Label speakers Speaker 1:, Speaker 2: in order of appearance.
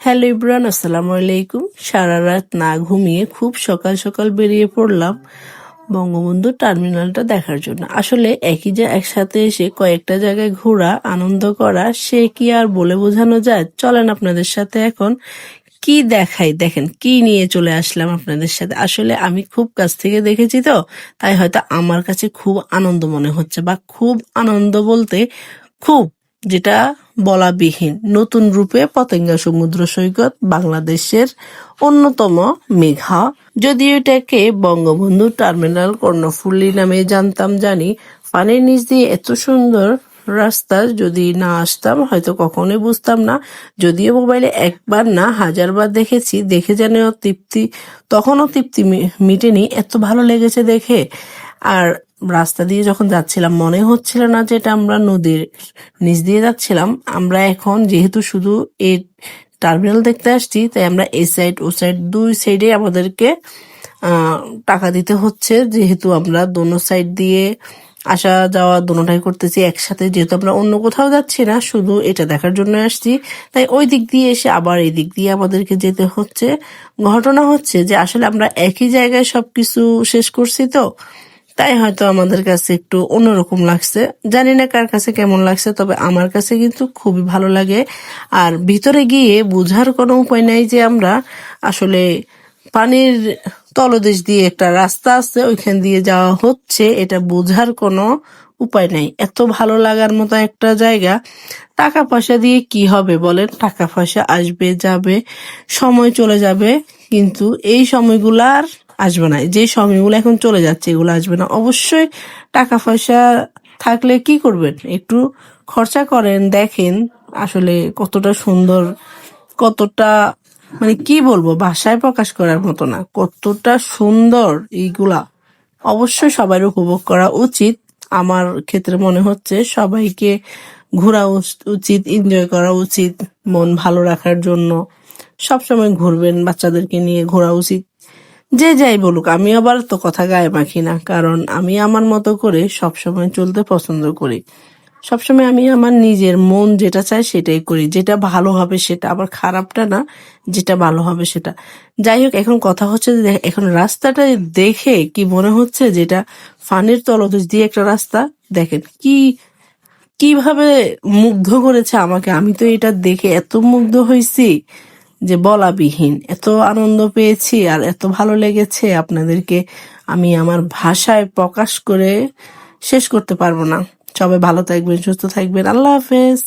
Speaker 1: Hello Ibran, আসসালামু আলাইকুম। সারা রাত না ঘুমিয়ে খুব সকাল সকাল বেরিয়ে পড়লাম বঙ্গবন্ধু টার্মিনালটা দেখার জন্য। আসলে একসাথে এসে কয়েকটা জায়গায় ঘোরা, আনন্দ করা, সে কি আর বলে বোঝানো যায়? চলেন আপনাদের সাথে এখন কি দেখাই, দেখেন কি নিয়ে চলে আসলাম আপনাদের সাথে। আসলে আমি খুব কাছ থেকে দেখেছি তো, তাই হয়তো আমার কাছে খুব আনন্দ মনে হচ্ছে, বা খুব আনন্দ বলতে খুব, যেটা বলাবিহীন। নতুন রূপে পতেঙ্গা সমুদ্র সৈকত বাংলাদেশের অন্যতম মেঘা, যদিও এটাকে বঙ্গবন্ধু টার্মিনাল কর্ণফুলী নামে জানি। পানির নিচ দিয়ে এত সুন্দর রাস্তা, যদি না আসতাম হয়তো কখনোই বুঝতাম না। যদিও মোবাইলে একবার না হাজারবার দেখেছি, দেখে যেন তখনও তৃপ্তি মিটেনি, এত ভালো লেগেছে দেখে। আর রাস্তা দিয়ে যখন যাচ্ছিলাম মনে হচ্ছিল না যে এটা আমরা নদীর নিচ দিয়ে যাচ্ছিলাম। আমরা এখন যেহেতু শুধু এই টার্মিনাল দেখতে আসছি, তাই আমরা এই সাইড ও সাইড দুই সাইডে আমাদেরকে টাকা দিতে হচ্ছে, যেহেতু আমরা দোনো সাইড দিয়ে আসা যাওয়া দোনোটাই করতেছি একসাথে। যেহেতু আমরা অন্য কোথাও যাচ্ছি না, শুধু এটা দেখার জন্য আসছি, তাই ওই দিক দিয়ে এসে আবার এই দিক দিয়ে আমাদেরকে যেতে হচ্ছে। ঘটনা হচ্ছে যে আসলে আমরা একই জায়গায় সবকিছু শেষ করছি তো, তাই হয়তো আমাদের কাছে একটু অন্যরকম লাগছে। জানি না কার কাছে কেমন লাগছে, তবে আমার কাছে কিন্তু খুবই ভালো লাগে। আর ভিতরে গিয়ে বোঝার কোনো উপায় নাই যে আমরা আসলে পানির তলদেশ দিয়ে একটা রাস্তা আছে, ওইখান দিয়ে যাওয়া হচ্ছে, এটা বোঝার কোনো উপায় নাই। এত ভালো লাগার মতো একটা জায়গা। টাকা পয়সা দিয়ে কি হবে বলেন? টাকা পয়সা আসবে যাবে, সময় চলে যাবে, কিন্তু এই সময়গুলো আর আসবে না। যে সময়গুলো এখন চলে যাচ্ছে এগুলো আসবে না। অবশ্যই টাকা পয়সা থাকলে কি করবেন, একটু খরচা করেন, দেখেন আসলে কতটা সুন্দর, কতটা মানে কি বলবো, ভাষায় প্রকাশ করার মতো না, কতটা সুন্দর এইগুলা। অবশ্যই সবার উপভোগ করা উচিত। আমার ক্ষেত্রে মনে হচ্ছে সবাইকে ঘোরা উচিত, এনজয় করা উচিত, মন ভালো রাখার জন্য। সবসময় ঘুরবেন, বাচ্চাদেরকে নিয়ে ঘোরা উচিত। যে যাই বলুক, আমি আবার তো কথা গায়ে মাখি না, কারণ আমি আমার মতো করে সবসময় চলতে পছন্দ করি। সবসময় আমি আমার নিজের মন যেটা চায় সেটাই করি, যেটা ভালো হবে সেটা, আবার খারাপটা না, যেটা ভালো হবে সেটা। যাই হোক, এখন কথা হচ্ছে যে এখন রাস্তাটা দেখে কি মনে হচ্ছে, যেটা ফানির তলদেশ দিয়ে একটা রাস্তা, দেখেন কিভাবে মুগ্ধ করেছে আমাকে। আমি তো এটা দেখে এত মুগ্ধ হয়েছি যে বলাবিহীন, এত আনন্দ পেয়েছি আর এত ভালো লেগেছে, আপনাদেরকে আমি আমার ভাষায় প্রকাশ করে শেষ করতে পারবো না। সবাই ভালো থাকবেন, সুস্থ থাকবেন, আল্লাহ হাফেজ।